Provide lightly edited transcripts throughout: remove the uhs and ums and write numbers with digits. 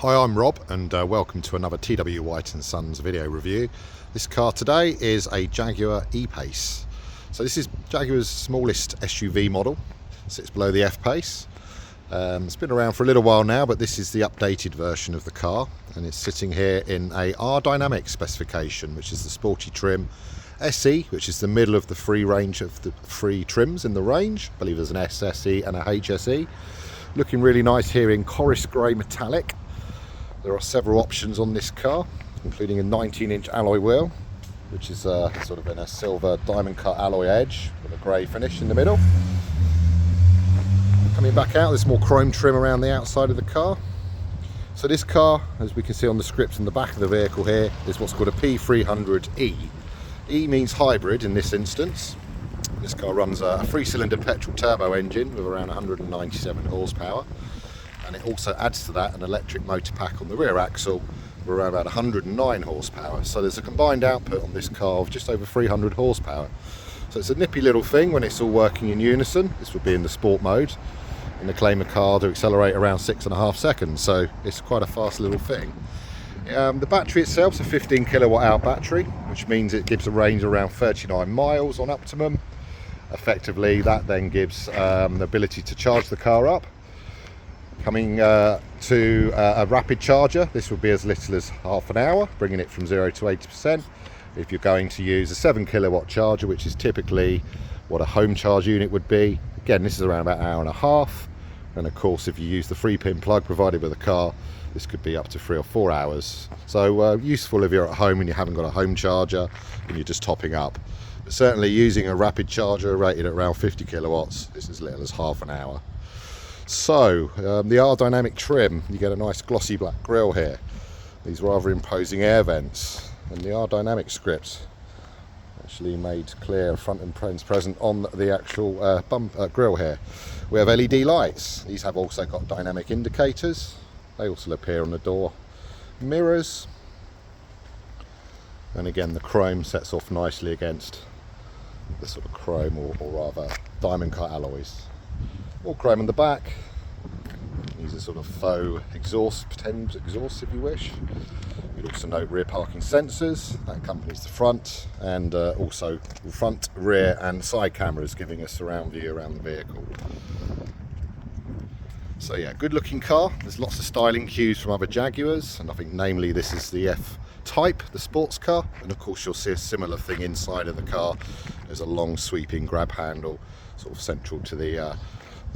Hi, I'm Rob and welcome to another T.W White Sons video review. This car today is a Jaguar E-Pace. So this is Jaguar's smallest SUV model, sits below the F-Pace. It's been around for a little while now, but this is the updated version of the car, and it's sitting here in a R-Dynamic specification, which is the sporty trim SE, which is the middle of the free range of the free trims in the range. I believe there's an SSE and a HSE. Looking really nice here in Chorus Grey Metallic. There are several options on this car, including a 19-inch alloy wheel, which is sort of in a silver diamond cut alloy edge with a grey finish in the middle. Coming back out, there's more chrome trim around the outside of the car. So this car, as we can see on the script in the back of the vehicle here, is what's called a P300E. E means hybrid in this instance. This car runs a 3-cylinder petrol turbo engine with around 197 horsepower. And it also adds to that an electric motor pack on the rear axle with around about 109 horsepower. So there's a combined output on this car of just over 300 horsepower. So it's a nippy little thing when it's all working in unison. This would be in the sport mode, and they claim a car to accelerate around 6.5 seconds. So it's quite a fast little thing. The battery itself is a 15 kilowatt hour battery, which means it gives a range around 39 miles on optimum. Effectively, that then gives the ability to charge the car up. Coming to a rapid charger, this will be as little as half an hour, bringing it from 0 to 80%. If you're going to use a 7 kilowatt charger, which is typically what a home charge unit would be, again, this is around about an hour and a half. And of course, if you use the 3-pin plug provided with the car, this could be up to 3 or 4 hours. So useful if you're at home and you haven't got a home charger and you're just topping up. But certainly using a rapid charger rated at around 50 kilowatts, this is as little as half an hour. So, the R-Dynamic trim, you get a nice glossy black grille here, these rather imposing air vents, and the R-Dynamic script actually made clear front and present on the actual grille here. We have LED lights. These have also got dynamic indicators. They also appear on the door mirrors, and again the chrome sets off nicely against the sort of chrome or rather diamond cut alloys. All chrome on the back. These are sort of faux exhaust, pretend exhaust if you wish. You'll also note rear parking sensors, that accompanies the front, and also front, rear and side cameras giving a surround view around the vehicle. So yeah, good looking car. There's lots of styling cues from other Jaguars, and I think namely this is the F-Type, the sports car, and of course you'll see a similar thing inside of the car. There's a long sweeping grab handle sort of central to the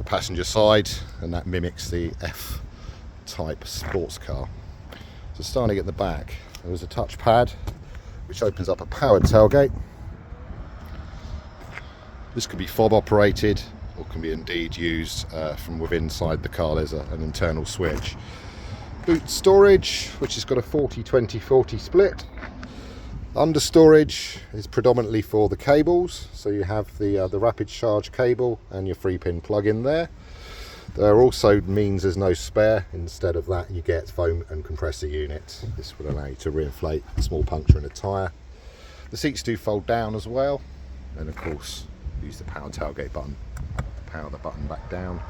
passenger side, and that mimics the F-Type sports car. So starting at the back, there is a touchpad which opens up a powered tailgate. This could be fob operated or can be indeed used from within inside the car. There's an internal switch. Boot storage, which has got a 40-20-40 split. Under storage is predominantly for the cables, so you have the rapid charge cable and your 3-pin plug in there. There also means there's no spare. Instead of that, you get foam and compressor unit. This would allow you to reinflate a small puncture in a tyre. The seats do fold down as well, and of course use the power tailgate button to power the button back down.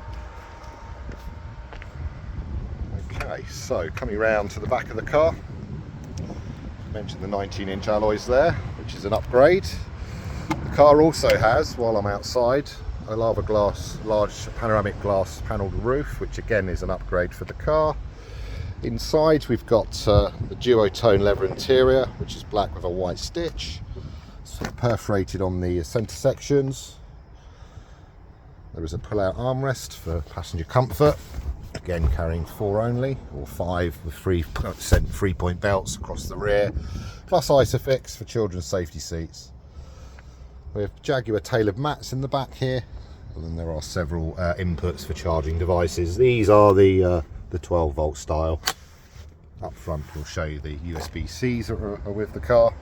Okay, so coming round to the back of the car, mentioned the 19-inch alloys there, which is an upgrade. The car also has, while I'm outside, a large panoramic glass panelled roof, which again is an upgrade for the car. Inside we've got the duotone leather interior, which is black with a white stitch. It's perforated on the centre sections. There is a pull-out armrest for passenger comfort. Again, carrying 4 only, or 5 with 3-point belts across the rear, plus Isofix for children's safety seats. We have Jaguar tailored mats in the back here, and then there are several inputs for charging devices. These are the 12-volt style. Up front, we'll show you the USB-Cs that are with the car.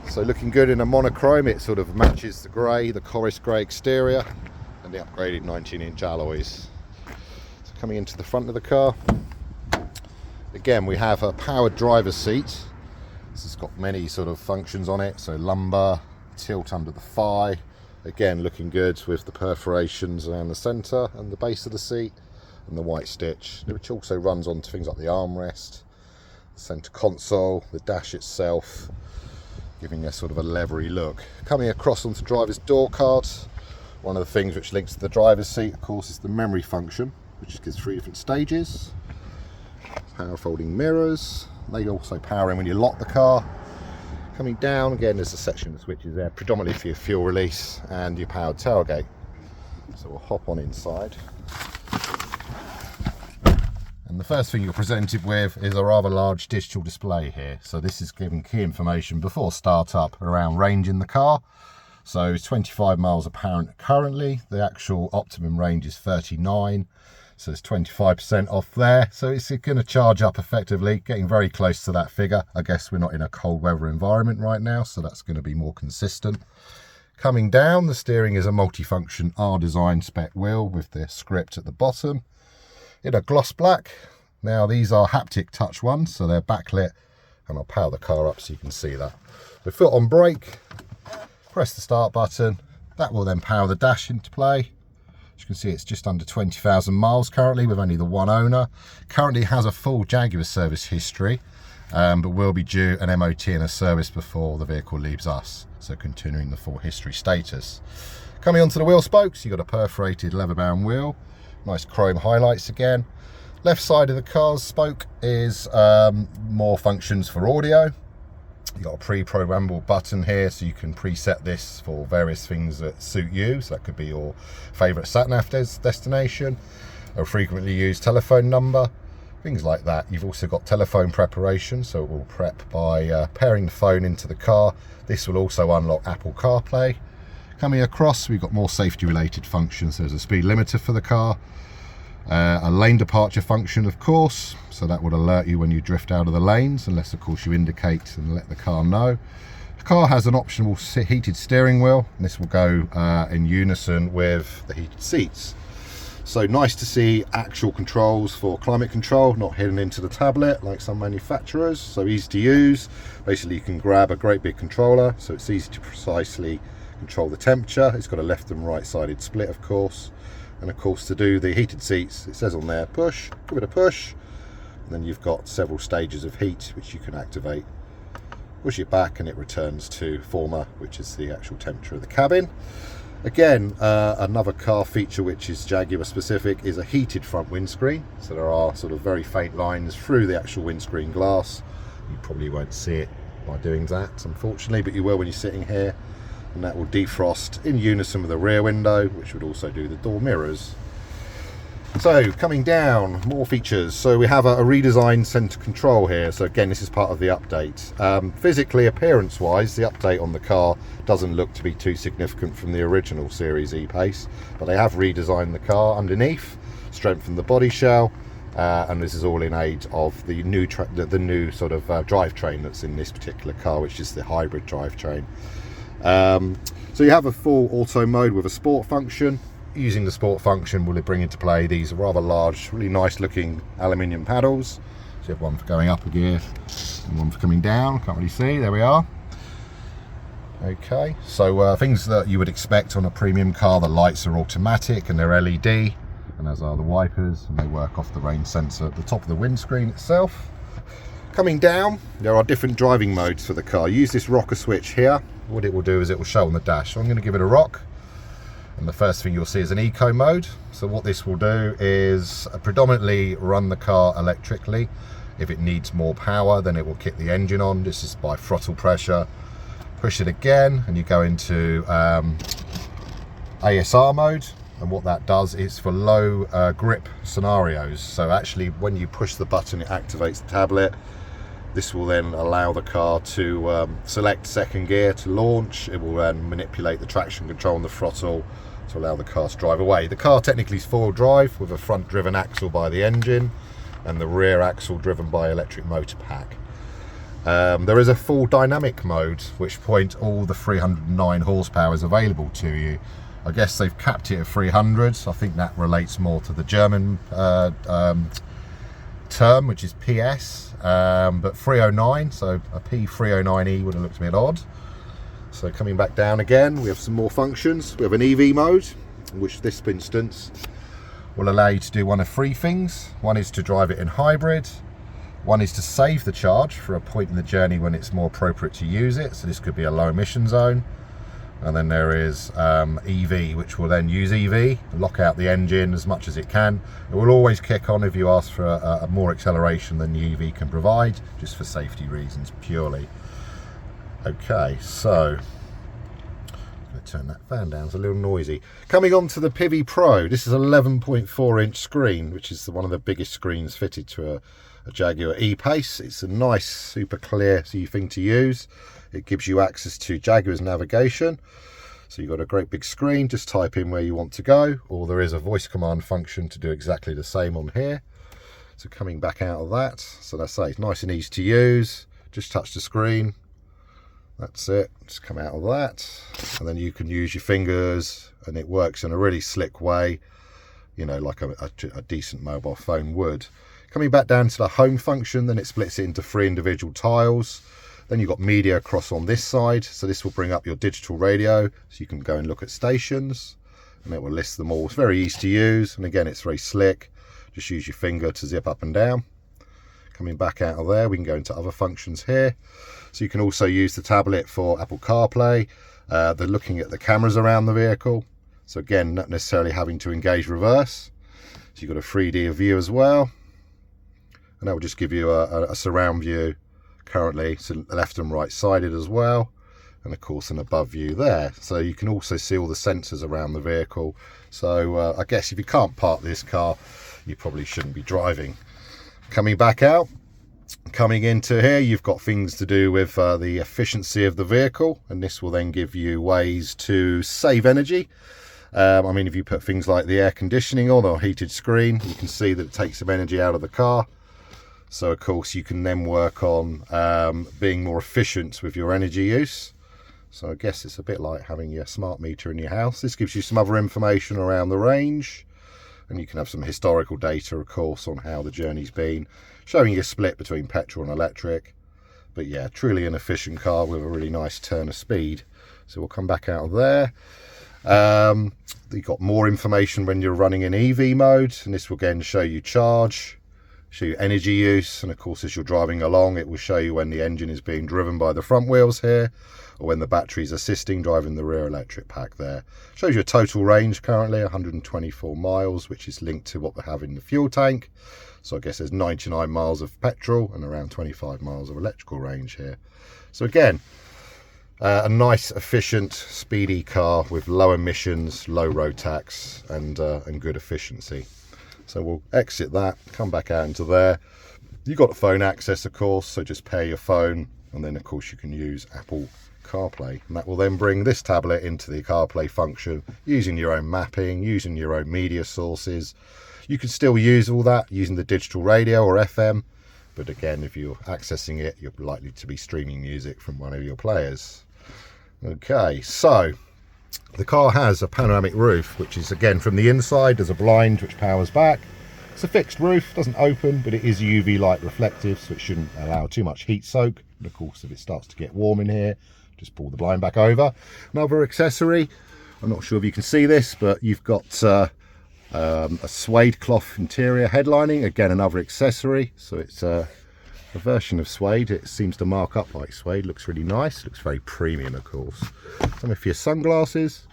So looking good in a monochrome. It sort of matches the grey, the Chorus Grey exterior, and the upgraded 19-inch alloys. Coming into the front of the car, again we have a powered driver's seat. This has got many sort of functions on it, so lumbar, tilt under the thigh, again looking good with the perforations around the centre and the base of the seat, and the white stitch, which also runs onto things like the armrest, the centre console, the dash itself, giving a sort of a leathery look. Coming across onto driver's door cards, one of the things which links to the driver's seat, of course, is the memory function, which gives 3 different stages. Power folding mirrors, they also power in when you lock the car. Coming down, again, there's a section of switches there, predominantly for your fuel release and your powered tailgate. So we'll hop on inside. And the first thing you're presented with is a rather large digital display here. So this is giving key information before startup around range in the car. So it's 25 miles apparent currently. The actual optimum range is 39. So it's 25% off there. So it's going to charge up effectively, getting very close to that figure. I guess we're not in a cold weather environment right now, so that's going to be more consistent. Coming down, the steering is a multifunction R-Design spec wheel with the script at the bottom in a gloss black. Now these are haptic touch ones, so they're backlit, and I'll power the car up so you can see that. The foot on brake, press the start button, that will then power the dash into play. As you can see, it's just under 20,000 miles currently with only the one owner. Currently has a full Jaguar service history, but will be due an MOT and a service before the vehicle leaves us, so continuing the full history status. Coming onto the wheel spokes, you've got a perforated leather bound wheel, nice chrome highlights again. Left side of the car's spoke is more functions for audio. You've got a pre-programmable button here, so you can preset this for various things that suit you. So that could be your favourite sat-nav destination, a frequently used telephone number, things like that. You've also got telephone preparation, so it will prep by pairing the phone into the car. This will also unlock Apple CarPlay. Coming across, we've got more safety related functions. There's a speed limiter for the car, a lane departure function, of course, so that would alert you when you drift out of the lanes, unless of course you indicate and let the car know. The car has an optional heated steering wheel, and this will go in unison with the heated seats. So nice to see actual controls for climate control, not hidden into the tablet like some manufacturers. So easy to use. Basically you can grab a great big controller, so it's easy to precisely control the temperature. It's got a left and right sided split, of course. And of course, to do the heated seats, it says on there, push, give it a push, and then you've got several stages of heat which you can activate. Push it back and it returns to former, which is the actual temperature of the cabin. Again, another car feature which is Jaguar specific is a heated front windscreen. So there are sort of very faint lines through the actual windscreen glass. You probably won't see it by doing that, unfortunately, but you will when you're sitting here. And that will defrost in unison with the rear window, which would also do the door mirrors. So coming down, more features. So we have a redesigned center control here. So again, this is part of the update. Physically, appearance wise, the update on the car doesn't look to be too significant from the original Series E-Pace, but they have redesigned the car underneath, strengthened the body shell, and this is all in aid of the new sort of drivetrain that's in this particular car, which is the hybrid drivetrain. So you have a full auto mode with a sport function. Using the sport function will bring into play these rather large, really nice looking aluminium paddles. So you have one for going up a gear and one for coming down. Can't really see, there we are. Okay, so things that you would expect on a premium car, the lights are automatic and they're LED, and as are the wipers, and they work off the rain sensor at the top of the windscreen itself. Coming down, there are different driving modes for the car. Use this rocker switch here. What it will do is it will show on the dash. So I'm going to give it a rock, and the first thing you'll see is an eco mode. So what this will do is predominantly run the car electrically. If it needs more power, then it will kick the engine on. This is by throttle pressure. Push it again and you go into ASR mode, and what that does is for low grip scenarios. So actually when you push the button, it activates the tablet. This will then allow the car to select second gear to launch. It will then manipulate the traction control on the throttle to allow the car to drive away. The car technically is four-wheel drive with a front driven axle by the engine and the rear axle driven by electric motor pack. There is a full dynamic mode, which point all the 309 horsepower is available to you. I guess they've capped it at 300. I think that relates more to the German term, which is PS, but 309, so a P309e would have looked a bit odd. So coming back down again, we have some more functions. We have an EV mode, which this instance will allow you to do one of three things. One is to drive it in hybrid. One is to save the charge for a point in the journey when it's more appropriate to use it. So this could be a low emission zone. And then there is EV, which will then use EV, lock out the engine as much as it can. It will always kick on if you ask for a more acceleration than the EV can provide, just for safety reasons purely. Okay, so turn that fan down, it's a little noisy. Coming on to the Pivi Pro, this is an 11.4 inch screen, which is one of the biggest screens fitted to a Jaguar E-Pace. It's a nice, super clear thing to use. It gives you access to Jaguar's navigation. So you've got a great big screen, just type in where you want to go, or there is a voice command function to do exactly the same on here. So coming back out of that, so that's it's nice and easy to use. Just touch the screen. That's it, just come out of that, and then you can use your fingers, and it works in a really slick way, you know, like a decent mobile phone would. Coming back down to the home function, then it splits it into 3 individual tiles. Then you've got media across on this side, so this will bring up your digital radio, so you can go and look at stations, and it will list them all. It's very easy to use, and again, it's very slick. Just use your finger to zip up and down. Coming back out of there, we can go into other functions here. So you can also use the tablet for Apple CarPlay. They're looking at the cameras around the vehicle. So again, not necessarily having to engage reverse. So you've got a 3D view as well. And that will just give you a surround view currently, so left and right sided as well. And of course an above view there. So you can also see all the sensors around the vehicle. So I guess if you can't park this car, you probably shouldn't be driving. Coming back out, coming into here, you've got things to do with the efficiency of the vehicle, and this will then give you ways to save energy. I mean, if you put things like the air conditioning on or heated screen, you can see that it takes some energy out of the car. So of course you can then work on being more efficient with your energy use. So I guess it's a bit like having your smart meter in your house. This gives you some other information around the range. And you can have some historical data, of course, on how the journey's been, showing you a split between petrol and electric. But yeah, truly an efficient car with a really nice turn of speed. So we'll come back out of there. You've got more information when you're running in EV mode, and this will again show you charge, show you energy use, and of course as you're driving along, it will show you when the engine is being driven by the front wheels here, or when the battery's assisting driving the rear electric pack there. Shows you a total range currently, 124 miles, which is linked to what we have in the fuel tank. So I guess there's 99 miles of petrol and around 25 miles of electrical range here. So again, a nice, efficient, speedy car with low emissions, low road tax, and good efficiency. So we'll exit that, come back out into there. You've got the phone access, of course, so just pair your phone, and then of course you can use Apple CarPlay, and that will then bring this tablet into the CarPlay function, using your own mapping, using your own media sources. You can still use all that using the digital radio or FM, but again, if you're accessing it, you're likely to be streaming music from one of your players. Okay, so the car has a panoramic roof, which is again from the inside. There's a blind which powers back. It's a fixed roof, doesn't open, but it is UV light reflective, so it shouldn't allow too much heat soak. And of course, if it starts to get warm in here, just pull the blind back over. Another accessory, I'm not sure if you can see this, but you've got a suede cloth interior headlining. Again, another accessory, so it's a version of suede. It seems to mark up like suede, looks really nice, looks very premium of course. Some of your sunglasses.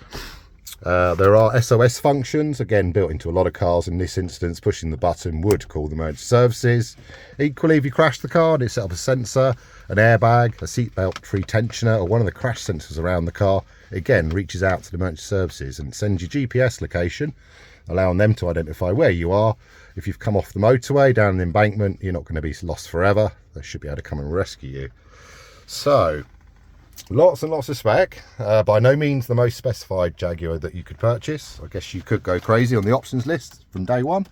There are SOS functions, again built into a lot of cars. In this instance, pushing the button would call the emergency services. Equally, if you crash the car, and it set up a sensor, an airbag, a seatbelt free tensioner, or one of the crash sensors around the car, again reaches out to the emergency services and sends you GPS location, allowing them to identify where you are. If you've come off the motorway down an embankment, you're not going to be lost forever. They should be able to come and rescue you. So lots and lots of spec. By no means the most specified Jaguar that you could purchase. I guess you could go crazy on the options list from day one,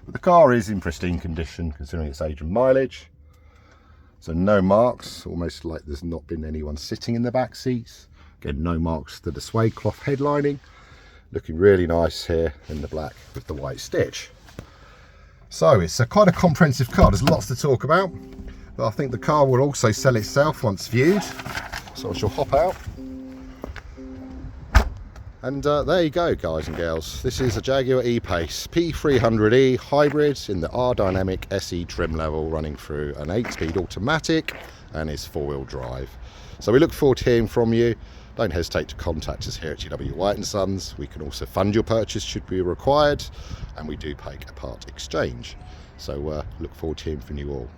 but the car is in pristine condition considering its age and mileage. So no marks, almost like there's not been anyone sitting in the back seats. Again, no marks to the suede cloth headlining. Looking really nice here in the black with the white stitch. So it's quite a comprehensive car. There's lots to talk about, but I think the car will also sell itself once viewed. So I shall hop out And there you go, guys and girls. This is a Jaguar E-Pace P300e hybrid in the R-Dynamic SE trim level, running through an 8-speed automatic and is 4-wheel drive. So we look forward to hearing from you. Don't hesitate to contact us here at T.W White Sons. We can also fund your purchase should be required, and we do pay a part exchange. So look forward to hearing from you all.